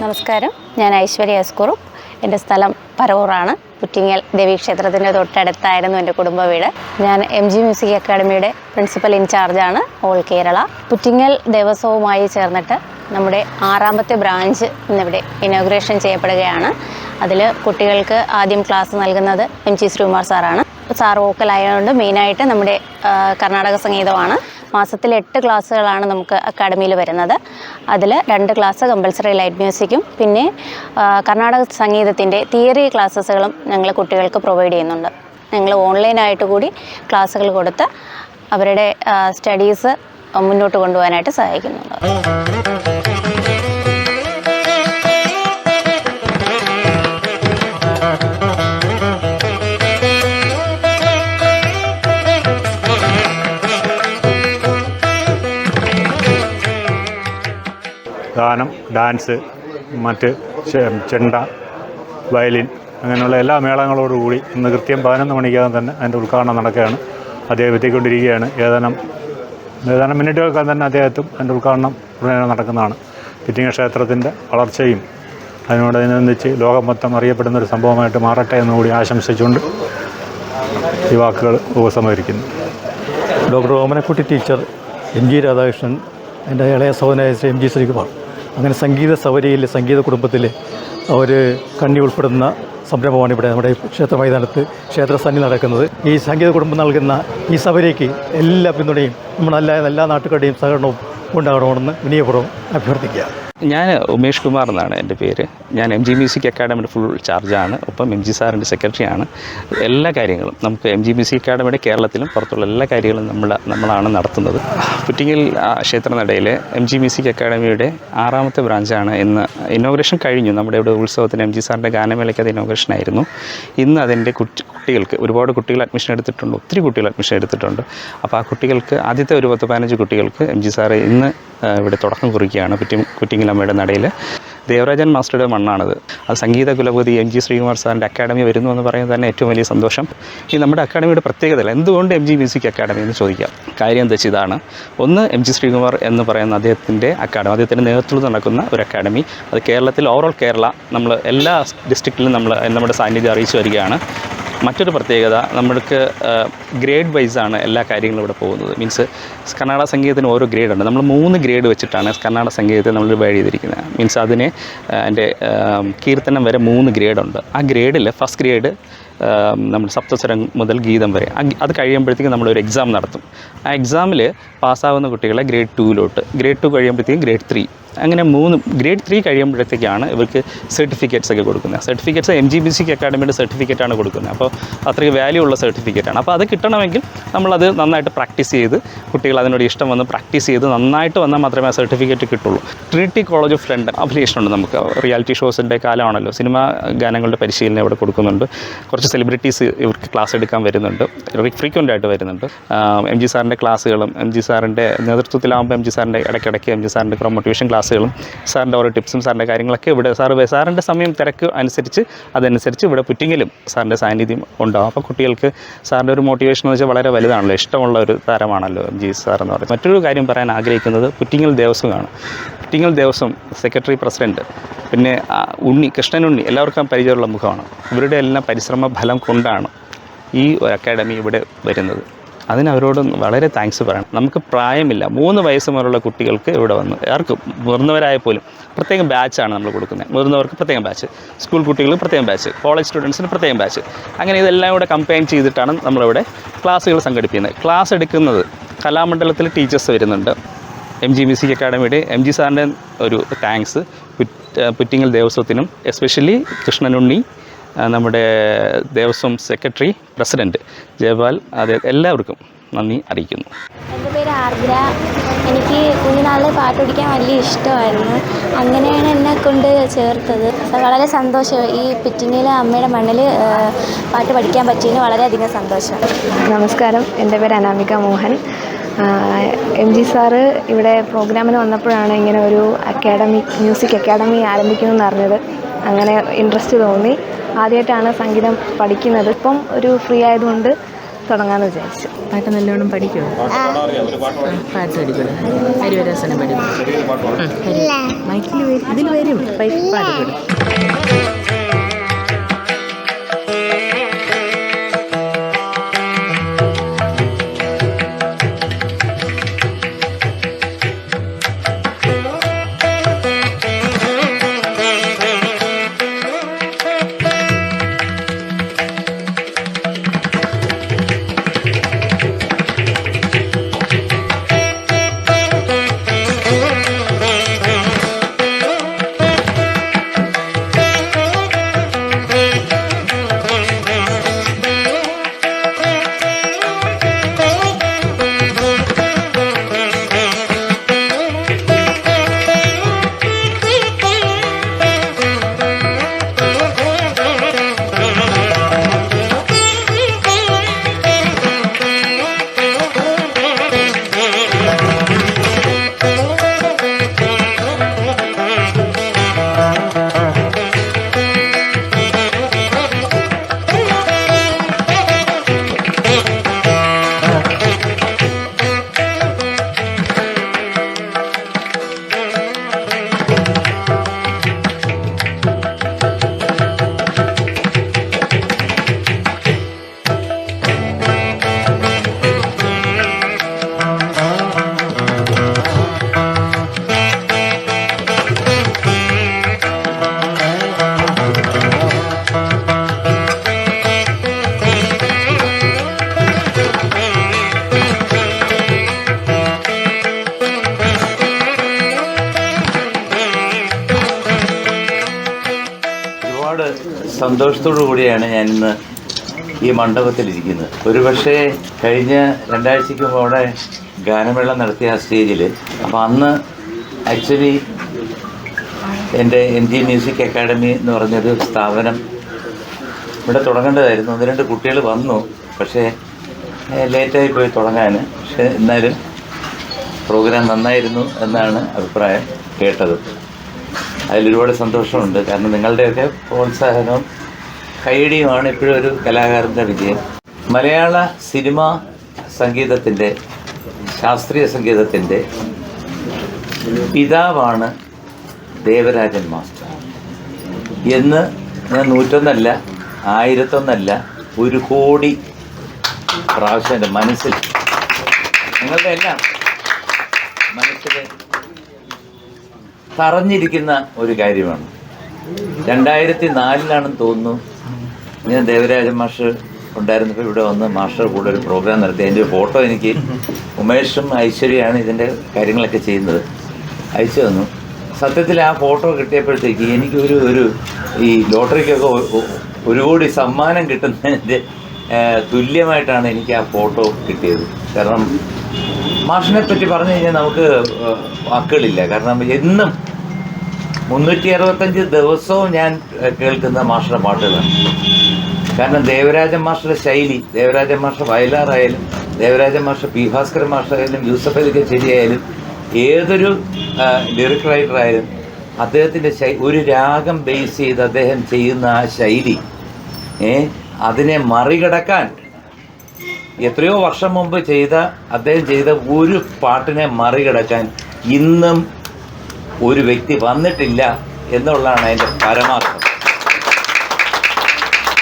നമസ്കാരം, ഞാൻ ഐശ്വര്യ എസ് കുറുപ്പ്. എൻ്റെ സ്ഥലം പരവൂറാണ്. പുറ്റിങ്ങൽ ദേവീക്ഷേത്രത്തിൻ്റെ തൊട്ടടുത്തായിരുന്നു എൻ്റെ കുടുംബ വീട്. ഞാൻ MG മ്യൂസിക് അക്കാഡമിയുടെ പ്രിൻസിപ്പൽ ഇൻചാർജാണ് ഓൾ കേരള. പുറ്റിങ്ങൽ ദേവസ്വവുമായി ചേർന്നിട്ട് നമ്മുടെ 6ാമത്തെ ബ്രാഞ്ച് ഇന്നിവിടെ ഇനോഗ്രേഷൻ ചെയ്യപ്പെടുകയാണ്. അതിൽ കുട്ടികൾക്ക് ആദ്യം ക്ലാസ് നൽകുന്നത് MG ശ്രീകുമാർ സാറാണ്. സാർ വോക്കലായതുകൊണ്ട് മെയിനായിട്ട് നമ്മുടെ കർണാടക സംഗീതമാണ്. മാസത്തിൽ 8 ക്ലാസ്സുകളാണ് നമുക്ക് അക്കാഡമിയിൽ വരുന്നത്. അതിൽ 2 ക്ലാസ് കമ്പൽസറി ലൈറ്റ് മ്യൂസിക്കും പിന്നെ കർണാടക സംഗീതത്തിൻ്റെ തിയറി ക്ലാസ്സുകളും ഞങ്ങൾ കുട്ടികൾക്ക് പ്രൊവൈഡ് ചെയ്യുന്നുണ്ട്. ഞങ്ങൾ ഓൺലൈനായിട്ട് കൂടി ക്ലാസ്സുകൾ കൊടുത്ത് അവരുടെ സ്റ്റഡീസ് മുന്നോട്ട് കൊണ്ടുപോകാനായിട്ട് സഹായിക്കുന്നുണ്ട്. ഗാനം, ഡാൻസ്, മറ്റ് ചെണ്ട, വയലിൻ അങ്ങനെയുള്ള എല്ലാ മേളങ്ങളോടുകൂടി ഇന്ന് കൃത്യം 11 മണിക്കകം തന്നെ അതിൻ്റെ ഉദ്ഘാടനം നടക്കുകയാണ്. അദ്ദേഹം എത്തിക്കൊണ്ടിരിക്കുകയാണ്. ഏതാനും മിനിറ്റുകൾക്കാൻ തന്നെ അദ്ദേഹത്തും അതിൻ്റെ ഉദ്ഘാടനം ഉടനെ നടക്കുന്നതാണ്. പുറ്റിങ്ങൽ ക്ഷേത്രത്തിൻ്റെ വളർച്ചയും അതിനോടനുബന്ധിച്ച് ലോകം മൊത്തം അറിയപ്പെടുന്നൊരു സംഭവമായിട്ട് മാറട്ടെ എന്നുകൂടി ആശംസിച്ചുകൊണ്ട് ഈ വാക്കുകൾ ഉപസംഹരിക്കുന്നു. ഡോക്ടർ ഓമനക്കുട്ടി ടീച്ചർ, MG രാധാകൃഷ്ണൻ, എൻ്റെ ഇളയ സഹോദരനായ MG ശ്രീകുമാർ. അങ്ങനെ സംഗീത സവരിയിൽ, സംഗീത കുടുംബത്തിൽ അവർ കണ്ണി ഉൾപ്പെടുന്ന സംരംഭമാണ് ഇവിടെ നമ്മുടെ ക്ഷേത്ര മൈതാനത്ത് ക്ഷേത്രസന്നിധി നടക്കുന്നത്. ഈ സംഗീത കുടുംബം നൽകുന്ന ഈ സവരിക്ക് എല്ലാ പിന്തുണയും നമ്മുടെ എല്ലാ നാട്ടുകാരുടെയും സഹകരണവും ഉണ്ടാകണമെന്ന് വിനയപൂർവ്വം അഭ്യർത്ഥിക്കുക. ഞാൻ ഉമേഷ് കുമാർ എന്നാണ് എൻ്റെ പേര്. ഞാൻ MG മ്യൂസിക് അക്കാഡമിയുടെ ഫുൾ ചാർജാണ്. ഒപ്പം MG സാറിൻ്റെ സെക്രട്ടറിയാണ്. എല്ലാ കാര്യങ്ങളും നമുക്ക് MG മ്യൂസിക് അക്കാഡമിയുടെ കേരളത്തിലും പുറത്തുള്ള എല്ലാ കാര്യങ്ങളും നമ്മളാണ് നടത്തുന്നത്. പുറ്റിങ്ങൽ ക്ഷേത്രനടയിൽ MG മ്യൂസിക് അക്കാഡമിയുടെ 6ാമത്തെ ബ്രാഞ്ചാണ് ഇന്ന്. ഇനോഗ്രേഷൻ കഴിഞ്ഞു. നമ്മുടെ ഇവിടെ ഉത്സവത്തിന് MG സാറിൻ്റെ ഗാനമേളയ്ക്ക് അത് ഇനോഗ്രേഷൻ ആയിരുന്നു. ഇന്ന് അതിൻ്റെ കുട്ടികൾക്ക് ഒരുപാട് കുട്ടികൾ അഡ്മിഷൻ എടുത്തിട്ടുണ്ട്. ഒത്തിരി കുട്ടികൾ അഡ്മിഷൻ എടുത്തിട്ടുണ്ട്. അപ്പോൾ ആ കുട്ടികൾക്ക് ആദ്യത്തെ ഒരു 10-15 കുട്ടികൾക്ക് MG സാറ് ഇന്ന് ഇവിടെ തുടക്കം കുറിക്കുകയാണ്. പുറ്റിങ്ങലമ്മയുടെ നടയിൽ ദേവരാജൻ മാസ്റ്ററുടെ മണ്ണാണത്. അത് സംഗീത കുലപതി MG ശ്രീകുമാർ സാറിൻ്റെ അക്കാഡമി വരുന്നു എന്ന് പറയുന്നത് തന്നെ ഏറ്റവും വലിയ സന്തോഷം. ഈ നമ്മുടെ അക്കാഡമിയുടെ പ്രത്യേകത എന്തുകൊണ്ട് MG മ്യൂസിക് അക്കാഡമി എന്ന് ചോദിക്കാം. കാര്യം എന്താ വെച്ചാൽ ഇതാണ്. ഒന്ന്, MG ശ്രീകുമാർ എന്ന് പറയുന്ന അദ്ദേഹത്തിൻ്റെ അദ്ദേഹത്തിൻ്റെ നേതൃത്വത്തിൽ നടക്കുന്ന ഒരു അക്കാഡമി. അത് കേരളത്തിൽ ഓവറോൾ കേരള നമ്മൾ എല്ലാ ഡിസ്ട്രിക്റ്റിലും നമ്മുടെ സാന്നിധ്യം അറിയിച്ചു വരികയാണ്. മറ്റൊരു പ്രത്യേകത, നമ്മൾക്ക് ഗ്രേഡ് വൈസാണ് എല്ലാ കാര്യങ്ങളും ഇവിടെ പോകുന്നത്. മീൻസ് കർണാടക സംഗീതത്തിന് ഓരോ ഗ്രേഡുണ്ട്. നമ്മൾ 3 ഗ്രേഡ് വെച്ചിട്ടാണ് കർണാടക സംഗീതത്തെ നമ്മൾ ഡിവൈഡ് ചെയ്തിരിക്കുന്നത്. മീൻസ് അതിന് എൻ്റെ കീർത്തനം വരെ 3 ഗ്രേഡുണ്ട്. ആ ഗ്രേഡിൽ ഫസ്റ്റ് ഗ്രേഡ് നമ്മൾ സപ്തസ്വരം മുതൽ ഗീതം വരെ അത് കഴിയുമ്പോഴത്തേക്കും നമ്മളൊരു എക്സാം നടത്തും. ആ എക്സാമിൽ പാസ്സാവുന്ന കുട്ടികളെ ഗ്രേഡ് 2 ഗ്രേഡ് 2 കഴിയുമ്പോഴത്തേക്കും ഗ്രേഡ് 3, അങ്ങനെ 3 ഗ്രേഡ് 3 കഴിയുമ്പോഴത്തേക്കാണ് ഇവർക്ക് സർട്ടിഫിക്കറ്റ്സ് ഒക്കെ കൊടുക്കുന്നത്. സർട്ടിഫിക്കറ്റ്സ് MG മ്യൂസിക് അക്കാഡമിയുടെ സർട്ടിഫിക്കറ്റാണ് കൊടുക്കുന്നത്. അപ്പോൾ അത്രയ്ക്ക് വാല്യൂ ഉള്ള സർട്ടിഫിക്കറ്റാണ്. അപ്പോൾ അത് കിട്ടണമെങ്കിൽ നമ്മളത് നന്നായിട്ട് പ്രാക്ടീസ് ചെയ്ത് കുട്ടികൾ അതിനോട് ഇഷ്ടം വന്ന് പ്രാക്ടീസ് ചെയ്ത് നന്നായിട്ട് വന്നാൽ മാത്രമേ ആ സർട്ടിഫിക്കറ്റ് കിട്ടുള്ളൂ. ട്രിനിറ്റി കോളേജ് ഓഫ് ലണ്ടൻ അഫിലിയേഷനുണ്ട് നമുക്ക്. റിയാലിറ്റി ഷോസിൻ്റെ കാലമാണല്ലോ. സിനിമാ ഗാനങ്ങളുടെ പരിശീലനം ഇവിടെ കൊടുക്കുന്നുണ്ട്. കുറച്ച് സെലിബ്രിറ്റീസ് ഇവർക്ക് ക്ലാസ് എടുക്കാൻ വരുന്നുണ്ട്. ഫ്രീക്വൻ്റ് ആയിട്ട് വരുന്നുണ്ട്. MG സാറിൻ്റെ ക്ലാസ്സുകളും MG സാറിൻ്റെ നേതൃത്വത്തിലാകുമ്പോൾ MG സാറിൻ്റെ ഇടയ്ക്കിടയ്ക്ക് MG സാറിൻ്റെ മോട്ടിവേഷൻ ക്ലാസ്സുകളും സാറിൻ്റെ ഓരോ ടിപ്സും സാറിൻ്റെ കാര്യങ്ങളൊക്കെ ഇവിടെ സാറിൻ്റെ സമയം തിരക്ക് അതനുസരിച്ച് ഇവിടെ പുറ്റിങ്ങലും സാറിൻ്റെ സാന്നിധ്യം ഉണ്ടാകും. അപ്പോൾ കുട്ടികൾക്ക് സാറിൻ്റെ ഒരു മോട്ടിവേഷൻ എന്ന് വെച്ചാൽ വളരെ വലുതാണല്ലോ. ഇഷ്ടമുള്ള ഒരു താരമാണല്ലോ MG സാർ എന്ന് പറയുന്നത്. മറ്റൊരു കാര്യം പറയാൻ ആഗ്രഹിക്കുന്നത് പുറ്റിങ്ങൽ ദേവസ്വമാണ്. പുറ്റിങ്ങൽ ദേവസ്വം സെക്രട്ടറി പ്രസിഡൻറ്റ്, പിന്നെ കൃഷ്ണനുണ്ണി എല്ലാവർക്കും പരിചയമുള്ള മുഖമാണ്. ഇവരുടെ എല്ലാം പരിശ്രമ ഫലം കൊണ്ടാണ് ഈ അക്കാഡമി ഇവിടെ വരുന്നത്. അതിന് അവരോട് വളരെ താങ്ക്സ് പറയണം. നമുക്ക് പ്രായമില്ല, 3 വയസ്സ് മുതലുള്ള കുട്ടികൾക്ക് ഇവിടെ വന്ന് ആർക്കും മുതിർന്നവരായ പോലും പ്രത്യേകം ബാച്ചാണ് നമ്മൾ കൊടുക്കുന്നത്. മുതിർന്നവർക്ക് പ്രത്യേകം ബാച്ച്, സ്കൂൾ കുട്ടികൾക്ക് പ്രത്യേകം ബാച്ച്, കോളേജ് സ്റ്റുഡൻസിന് പ്രത്യേകം ബാച്ച്, അങ്ങനെ ഇതെല്ലാം കൂടെ കമ്പൈൻ ചെയ്തിട്ടാണ് നമ്മളിവിടെ ക്ലാസ്സുകൾ സംഘടിപ്പിക്കുന്നത്. ക്ലാസ് എടുക്കുന്നത് കലാമണ്ഡലത്തിൽ ടീച്ചേഴ്സ് വരുന്നുണ്ട്. MG മ്യൂസിക് അക്കാഡമിയുടെ MG സാറിൻ്റെ ഒരു താങ്ക്സ് പുറ്റിങ്ങൽ ദേവസ്വത്തിനും എസ്പെഷ്യലി കൃഷ്ണനുണ്ണി, നമ്മുടെ ദേവസ്വം സെക്രട്ടറി, പ്രസിഡൻറ്റ് ജയപാൽ, അത് എല്ലാവർക്കും നന്ദി അറിയിക്കുന്നു. എൻ്റെ പേര് ആർദ്ര. എനിക്ക് കുഞ്ഞുനാളിൽ പാട്ട് പഠിക്കാൻ വലിയ ഇഷ്ടമായിരുന്നു. അങ്ങനെയാണ് എന്നെ കൊണ്ട് ചേർത്തത്. വളരെ സന്തോഷം. ഈ പുറ്റിങ്ങയിലെ അമ്മയുടെ മണ്ണിൽ പാട്ട് പഠിക്കാൻ പറ്റിയതിന് വളരെയധികം സന്തോഷം. നമസ്കാരം, എൻ്റെ പേര് അനാമിക മോഹൻ. MG സാറ് ഇവിടെ പ്രോഗ്രാമിന് വന്നപ്പോഴാണ് ഇങ്ങനെ ഒരു മ്യൂസിക് അക്കാഡമി ആരംഭിക്കുമെന്ന് അറിഞ്ഞത്. അങ്ങനെ ഇൻട്രസ്റ്റ് തോന്നി. ആദ്യമായിട്ടാണ് സംഗീതം പഠിക്കുന്നത്. ഇപ്പം ഒരു ഫ്രീ ആയതുകൊണ്ട് തുടങ്ങാമെന്ന് വിചാരിച്ചു. പാട്ട് നല്ലോണം പഠിക്കുമോ? പാട്ട് പഠിക്കണം. ഹരിവരാസനം പഠിക്കണം. മൈക്കിൽ ഇതിൽ വരും പാട്ട് പഠിക്കും. സന്തോഷത്തോടു കൂടിയാണ് ഞാനിന്ന് ഈ മണ്ഡപത്തിലിരിക്കുന്നത്. ഒരുപക്ഷെ കഴിഞ്ഞ 2 ആഴ്ചയ്ക്ക് മുമ്പ് അവിടെ ഗാനമേള നടത്തിയ ആ സ്റ്റേജിൽ, അപ്പോൾ അന്ന് ആക്ച്വലി എൻ്റെ MG മ്യൂസിക് അക്കാഡമി എന്ന് പറഞ്ഞൊരു സ്ഥാപനം ഇവിടെ തുടങ്ങേണ്ടതായിരുന്നു. 1-2 കുട്ടികൾ വന്നു, പക്ഷേ ലേറ്റായി പോയി തുടങ്ങാൻ. പക്ഷേ എന്നാലും പ്രോഗ്രാം നന്നായിരുന്നു എന്നാണ് അഭിപ്രായം കേട്ടത്. അതിലൊരുപാട് സന്തോഷമുണ്ട്. കാരണം നിങ്ങളുടെയൊക്കെ പ്രോത്സാഹനവും കൈയടിയുമാണ് ഇപ്പോഴും ഒരു കലാകാരൻ്റെ വിജയം. മലയാള സിനിമ സംഗീതത്തിൻ്റെ, ശാസ്ത്രീയ സംഗീതത്തിൻ്റെ പിതാവാണ് ദേവരാജൻ മാസ്റ്റർ എന്ന് ഞാൻ 101 1001 1 കോടി പ്രാവശ്യം എൻ്റെ മനസ്സിൽ, നിങ്ങളുടെ എല്ലാം മനസ്സിൽ തറഞ്ഞിരിക്കുന്ന ഒരു കാര്യമാണ്. 2004 തോന്നുന്നു ഞാൻ ദേവരാജൻ മാസ്റ്റർ ഉണ്ടായിരുന്നപ്പോൾ ഇവിടെ വന്ന് മാസ്റ്റർ കൂടെ ഒരു പ്രോഗ്രാം നടത്തി. അതിൻ്റെ ഫോട്ടോ എനിക്ക് ഉമേഷും ഐശ്വര്യയാണ് ഇതിൻ്റെ കാര്യങ്ങളൊക്കെ ചെയ്യുന്നത്, അയച്ചു തന്നു. സത്യത്തിൽ ആ ഫോട്ടോ കിട്ടിയപ്പോഴത്തേക്ക് എനിക്കൊരു ഈ ലോട്ടറിക്കൊക്കെ 1 കോടി സമ്മാനം കിട്ടുന്നതിൻ്റെ തുല്യമായിട്ടാണ് എനിക്ക് ആ ഫോട്ടോ കിട്ടിയത്. കാരണം മാഷിനെ പറ്റി പറഞ്ഞു കഴിഞ്ഞാൽ നമുക്ക് വാക്കുകളില്ല. കാരണം എന്നും 365 ദിവസവും ഞാൻ കേൾക്കുന്ന മാസ്റ്ററുടെ പാട്ടുകളാണ്. കാരണം ദേവരാജൻ മാസ്റ്ററുടെ ശൈലി, ദേവരാജൻ മാസ്റ്റർ വയലാറായാലും, ദേവരാജൻ മാസ്റ്റർ പി ഭാസ്കരൻ മാസ്റ്ററായാലും, യൂസഫ് അലി കച്ചേരിയായാലും, ഏതൊരു ലിറിക് റൈറ്ററായാലും അദ്ദേഹത്തിൻ്റെ ഒരു രാഗം ബേസ് ചെയ്ത് അദ്ദേഹം ചെയ്യുന്ന ആ ശൈലി, അതിനെ മറികടക്കാൻ എത്രയോ വർഷം മുമ്പ് അദ്ദേഹം ചെയ്ത ഒരു പാട്ടിനെ മറികടക്കാൻ ഇന്നും ഒരു വ്യക്തി വന്നിട്ടില്ല എന്നുള്ളതാണ് അതിൻ്റെ പരമാർത്ഥം.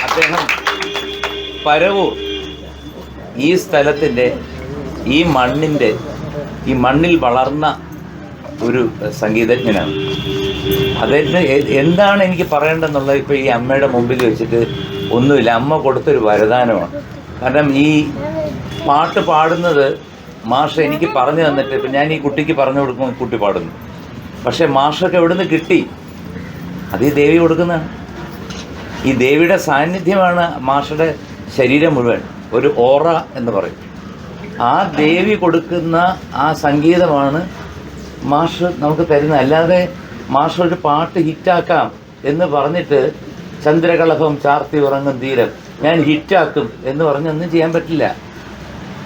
അദ്ദേഹം പരവൂർ ഈ സ്ഥലത്തിൻ്റെ ഈ മണ്ണിൽ വളർന്ന ഒരു സംഗീതജ്ഞനാണ്. അതായത് എന്താണ് എനിക്ക് പറയേണ്ടതെന്നുള്ളത് ഇപ്പോൾ ഈ അമ്മയുടെ മുമ്പിൽ വെച്ചിട്ട് ഒന്നുമില്ല. അമ്മ കൊടുത്തൊരു വരദാനമാണ്. കാരണം ഈ പാട്ട് പാടുന്നത് മാഷ് എനിക്ക് പറഞ്ഞു തന്നിട്ട്, ഇപ്പം ഞാൻ ഈ കുട്ടിക്ക് പറഞ്ഞു കൊടുക്കുമ്പോൾ കുട്ടി പാടുന്നു. പക്ഷേ മാഷൊക്കെ എവിടെ നിന്ന് കിട്ടി? അത് ഈ ദേവി കൊടുക്കുന്നതാണ്. ഈ ദേവിയുടെ സാന്നിധ്യമാണ് മാഷയുടെ ശരീരം മുഴുവൻ, ഒരു ഓറ എന്ന് പറയും. ആ ദേവി കൊടുക്കുന്ന ആ സംഗീതമാണ് മാഷ് നമുക്ക് തരുന്നത്. അല്ലാതെ മാഷ് ഒരു പാട്ട് ഹിറ്റാക്കാം എന്ന് പറഞ്ഞിട്ട് ചന്ദ്രകളഭം ചാർത്തി ഉറങ്ങും തീരം ഞാൻ ഹിറ്റാക്കും എന്ന് പറഞ്ഞൊന്നും ചെയ്യാൻ പറ്റില്ല.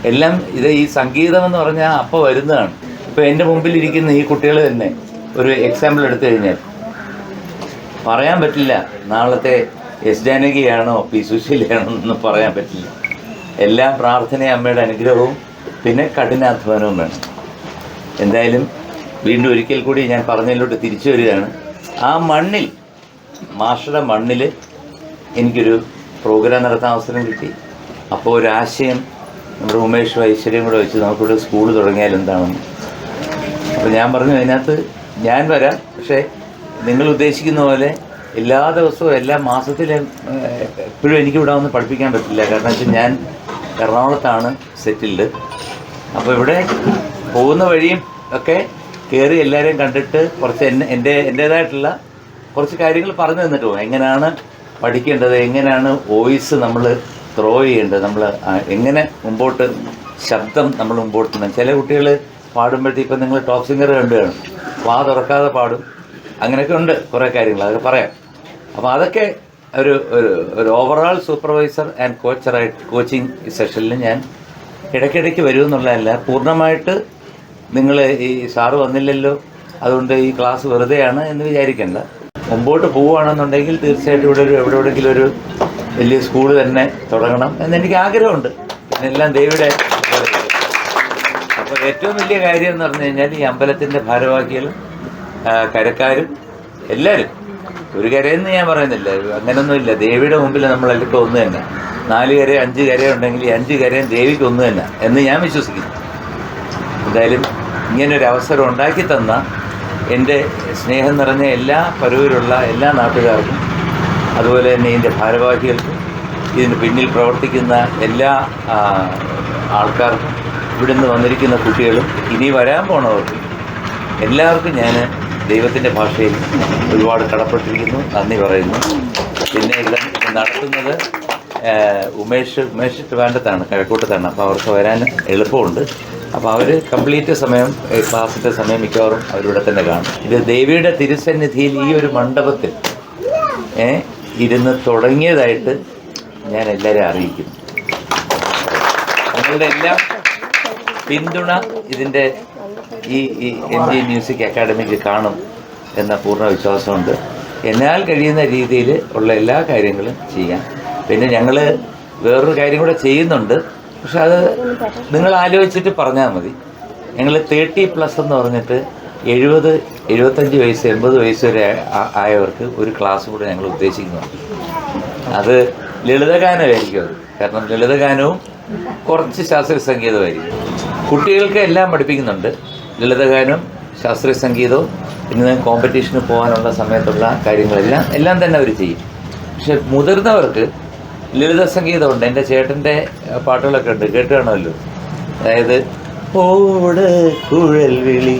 എല്ലാം ഈ സംഗീതം എന്ന് പറഞ്ഞാൽ അപ്പോൾ വരുന്നതാണ്. ഇപ്പോൾ എൻ്റെ മുമ്പിലിരിക്കുന്ന ഈ കുട്ടികൾ തന്നെ ഒരു എക്സാമ്പിൾ എടുത്തു കഴിഞ്ഞാൽ പറയാൻ പറ്റില്ല നാളത്തെ എസ് ജാനകിയാണോ പി സുശീലയാണോ എന്നൊന്നും പറയാൻ പറ്റില്ല. എല്ലാം പ്രാർത്ഥനയും അമ്മയുടെ അനുഗ്രഹവും പിന്നെ കഠിനാധ്വാനവും വേണം. എന്തായാലും വീണ്ടും ഒരിക്കൽ കൂടി ഞാൻ പറഞ്ഞതിലോട്ട് തിരിച്ചു വരികയാണ്. ആ മണ്ണിൽ, മാഷയുടെ മണ്ണിൽ എനിക്കൊരു പ്രോഗ്രാം നടത്താൻ അവസരം കിട്ടി. അപ്പോൾ ഒരാശയം നമ്മുടെ ഉമേഷും ഐശ്വര്യം കൂടെ വെച്ച് നമുക്കിവിടെ സ്കൂൾ തുടങ്ങിയാൽ എന്താണെന്ന്. അപ്പോൾ ഞാൻ പറഞ്ഞു അതിനകത്ത് ഞാൻ വരാം, പക്ഷേ നിങ്ങൾ ഉദ്ദേശിക്കുന്ന പോലെ എല്ലാ ദിവസവും എല്ലാ മാസത്തിലും എപ്പോഴും എനിക്കിവിടെ വന്ന് പഠിപ്പിക്കാൻ പറ്റില്ല. കാരണം വെച്ചാൽ ഞാൻ എറണാകുളത്താണ് സെറ്റിൽഡ്. അപ്പോൾ ഇവിടെ പോകുന്ന വഴിയും ഒക്കെ കയറി എല്ലാവരെയും കണ്ടിട്ട് കുറച്ച് എൻ്റേതായിട്ടുള്ള കുറച്ച് കാര്യങ്ങൾ പറഞ്ഞു തന്നിട്ട് പോകും. എങ്ങനെയാണ് പഠിക്കേണ്ടത്, എങ്ങനെയാണ് വോയിസ് നമ്മൾ ത്രോ ചെയ്യേണ്ടത്, നമ്മൾ എങ്ങനെ മുമ്പോട്ട് ശബ്ദം നമ്മൾ മുമ്പോട്ട് തന്നെ. ചില കുട്ടികൾ പാടുമ്പോഴത്തേക്ക് ഇപ്പം നിങ്ങൾ ടോപ്പ് സിംഗർ കണ്ടു കാണും, വാ തുറക്കാതെ പാടും. അങ്ങനെയൊക്കെ ഉണ്ട് കുറേ കാര്യങ്ങൾ, അതൊക്കെ പറയാം. അപ്പോൾ അതൊക്കെ ഒരു ഓവറോൾ സൂപ്പർവൈസർ ആൻഡ് കോച്ചിങ് സെഷനിൽ ഞാൻ ഇടയ്ക്കിടയ്ക്ക് വരുമെന്നുള്ളതല്ല. പൂർണ്ണമായിട്ട് നിങ്ങൾ ഈ സാറ് വന്നില്ലല്ലോ അതുകൊണ്ട് ഈ ക്ലാസ് വെറുതെയാണ് എന്ന് വിചാരിക്കേണ്ട. മുമ്പോട്ട് പോവുകയാണെന്നുണ്ടെങ്കിൽ തീർച്ചയായിട്ടും ഇവിടെ എവിടെയെങ്കിലും ഒരു വലിയ സ്കൂൾ തന്നെ തുടങ്ങണം എന്നെനിക്ക് ആഗ്രഹമുണ്ട്. പിന്നെ എല്ലാം ദേവിയുടെ. അപ്പോൾ ഏറ്റവും വലിയ കാര്യം എന്ന് പറഞ്ഞു കഴിഞ്ഞാൽ ഈ അമ്പലത്തിൻ്റെ ഭാരവാഹികളും കരക്കാരും എല്ലാവരും, ഒരു കരയെന്ന് ഞാൻ പറയുന്നില്ല, അങ്ങനെയൊന്നുമില്ല. ദേവിയുടെ മുമ്പിൽ നമ്മളെല്ലാം ഒന്ന് തന്നെ. 4 കര 5 കര ഉണ്ടെങ്കിൽ ഈ 5 കരയും ദേവിക്ക് ഒന്ന് തന്നെ എന്ന് ഞാൻ വിശ്വസിക്കുന്നു. എന്തായാലും ഇങ്ങനൊരു അവസരം ഉണ്ടാക്കി തന്ന എൻ്റെ സ്നേഹം നിറഞ്ഞ എല്ലാ പരൂരിലുള്ള എല്ലാ നാട്ടുകാർക്കും, അതുപോലെ തന്നെ ഇതിൻ്റെ ഭാരവാഹികൾക്കും, ഇതിന് പിന്നിൽ പ്രവർത്തിക്കുന്ന എല്ലാ ആൾക്കാർക്കും, ഇവിടുന്ന് വന്നിരിക്കുന്ന കുട്ടികളും ഇനി വരാൻ പോണവർക്കും എല്ലാവർക്കും ഞാൻ ദൈവത്തിൻ്റെ ഭാഷയിൽ ഒരുപാട് കടപ്പെട്ടിരിക്കുന്നു, നന്ദി പറയുന്നു. പിന്നെ ഇവിടെ നടത്തുന്നത് ഉമേഷ് ട്രിവാൻഡ്രത്താണ്, കിഴക്കൂട്ടത്താണ്. അപ്പോൾ അവർക്ക് വരാൻ എളുപ്പമുണ്ട്. അപ്പോൾ അവർ കംപ്ലീറ്റ് സമയം ക്ലാസ്സിൻ്റെ സമയം മിക്കവാറും അവരിവിടെ തന്നെ കാണും. ഇത് ദേവിയുടെ തിരുസന്നിധിയിൽ ഈ ഒരു മണ്ഡപത്തിൽ ഇരുന്ന് തുടങ്ങിയതായിട്ട് ഞാൻ എല്ലാവരെയും അറിയിക്കുന്നു. നിങ്ങളുടെ എല്ലാം പിന്തുണ ഇതിൻ്റെ ഈ MG മ്യൂസിക് അക്കാഡമിക്ക് കാണും എന്ന പൂർണ്ണ വിശ്വാസമുണ്ട്. എന്നാൽ കഴിയുന്ന രീതിയിൽ ഉള്ള എല്ലാ കാര്യങ്ങളും ചെയ്യാം. പിന്നെ ഞങ്ങൾ വേറൊരു കാര്യം കൂടെ ചെയ്യുന്നുണ്ട്, പക്ഷെ അത് നിങ്ങൾ ആലോചിച്ചിട്ട് പറഞ്ഞാൽ മതി. ഞങ്ങൾ 30+ എന്ന് പറഞ്ഞിട്ട് 70, 75 വയസ്സ് 80 വയസ്സ് വരെ ആയവർക്ക് ഒരു ക്ലാസ് കൂടെ ഞങ്ങൾ ഉദ്ദേശിക്കുന്നുണ്ട്. അത് ലളിതഗാനമായിരിക്കും. അത് കാരണം ലളിതഗാനവും കുറച്ച് ശാസ്ത്രീയ സംഗീതമായിരിക്കും. കുട്ടികൾക്ക് എല്ലാം പഠിപ്പിക്കുന്നുണ്ട്, ലളിതഗാനവും ശാസ്ത്രീയ സംഗീതവും. പിന്നെ കോമ്പറ്റീഷന് പോകാനുള്ള സമയത്തുള്ള കാര്യങ്ങളെല്ലാം തന്നെ അവർ ചെയ്യും. പക്ഷെ മുതിർന്നവർക്ക് ലളിത സംഗീതമുണ്ട്. എൻ്റെ ചേട്ടൻ്റെ പാട്ടുകളൊക്കെ ഉണ്ട്, കേട്ട് കാണുമല്ലോ. അതായത് ഓട് കുഴൽ വിളി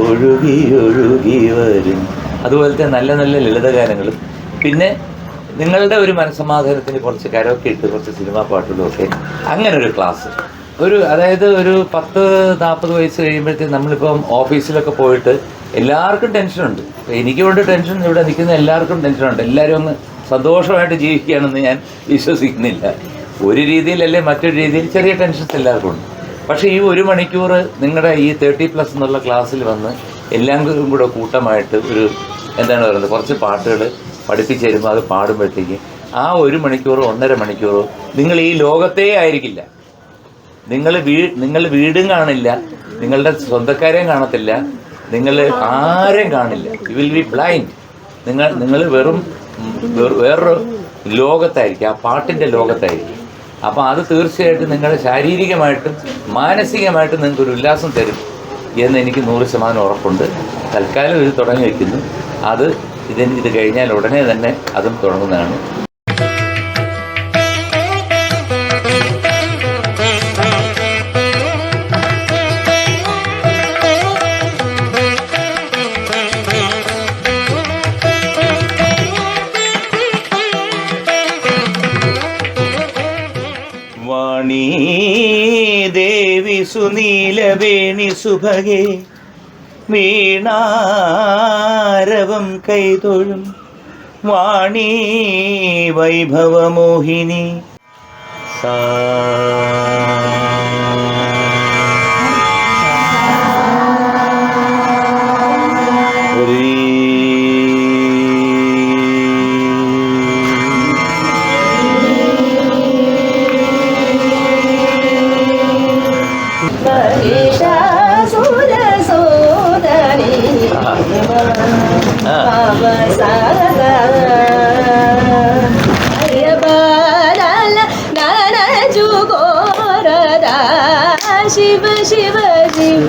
ഒഴുകി ഒഴുകി വരും, അതുപോലത്തെ നല്ല നല്ല ലളിതഗാനങ്ങളും. പിന്നെ നിങ്ങളുടെ ഒരു മനസ്സമാധാനത്തിന് കുറച്ച് കരോക്കെ ഇട്ട് കുറച്ച് സിനിമാ പാട്ടുകളും ഒക്കെ, അങ്ങനെ ഒരു ക്ലാസ്. അതായത് ഒരു 10-40 വയസ്സ് കഴിയുമ്പോഴത്തേക്ക് നമ്മളിപ്പം ഓഫീസിലൊക്കെ പോയിട്ട് എല്ലാവർക്കും ടെൻഷനുണ്ട്. എനിക്കുകൊണ്ട് ടെൻഷൻ, ഇവിടെ നിൽക്കുന്ന എല്ലാവർക്കും ടെൻഷനുണ്ട്. എല്ലാവരും ഒന്ന് സന്തോഷമായിട്ട് ജീവിക്കുകയാണെന്ന് ഞാൻ വിശ്വസിക്കുന്നില്ല. ഒരു രീതിയിലല്ലേ മറ്റൊരു രീതിയിൽ ചെറിയ ടെൻഷൻസ് എല്ലാവർക്കും ഉണ്ട്. പക്ഷേ ഈ 1 മണിക്കൂർ നിങ്ങളുടെ ഈ 30+ എന്നുള്ള ക്ലാസ്സിൽ വന്ന് എല്ലാവരും കൂടെ കൂട്ടമായിട്ട് ഒരു എന്താണ് പറയുന്നത്, കുറച്ച് പാട്ടുകൾ പഠിപ്പിച്ച് തരുമ്പോൾ അത് പാടുമ്പോഴത്തേക്ക് ആ 1 മണിക്കൂറോ 1.5 മണിക്കൂറോ നിങ്ങൾ ഈ ലോകത്തേ ആയിരിക്കില്ല. നിങ്ങൾ വീടും കാണില്ല, നിങ്ങളുടെ സ്വന്തക്കാരെയും കാണത്തില്ല, നിങ്ങൾ ആരെയും കാണില്ല. You will be blind. നിങ്ങൾ വേറൊരു ലോകത്തായിരിക്കും, ആ പാട്ടിൻ്റെ ലോകത്തായിരിക്കും. അപ്പോൾ അത് തീർച്ചയായിട്ടും നിങ്ങളെ ശാരീരികമായിട്ടും മാനസികമായിട്ടും നിങ്ങൾക്കൊരു ഉല്ലാസം തരും എന്ന് എനിക്ക് 100% ഉറപ്പുണ്ട്. തൽക്കാലം ഇത് തുടങ്ങി വയ്ക്കുന്നു. ഇത് കഴിഞ്ഞാൽ ഉടനെ തന്നെ അതും തുടങ്ങുന്നതാണ്. വാണീ ദേവി സുനീലവേണി സുഭഗേ വീണാരവം കൈതൊഴും വാണീ വൈഭവമോഹിനി സാ शिव शिव शिव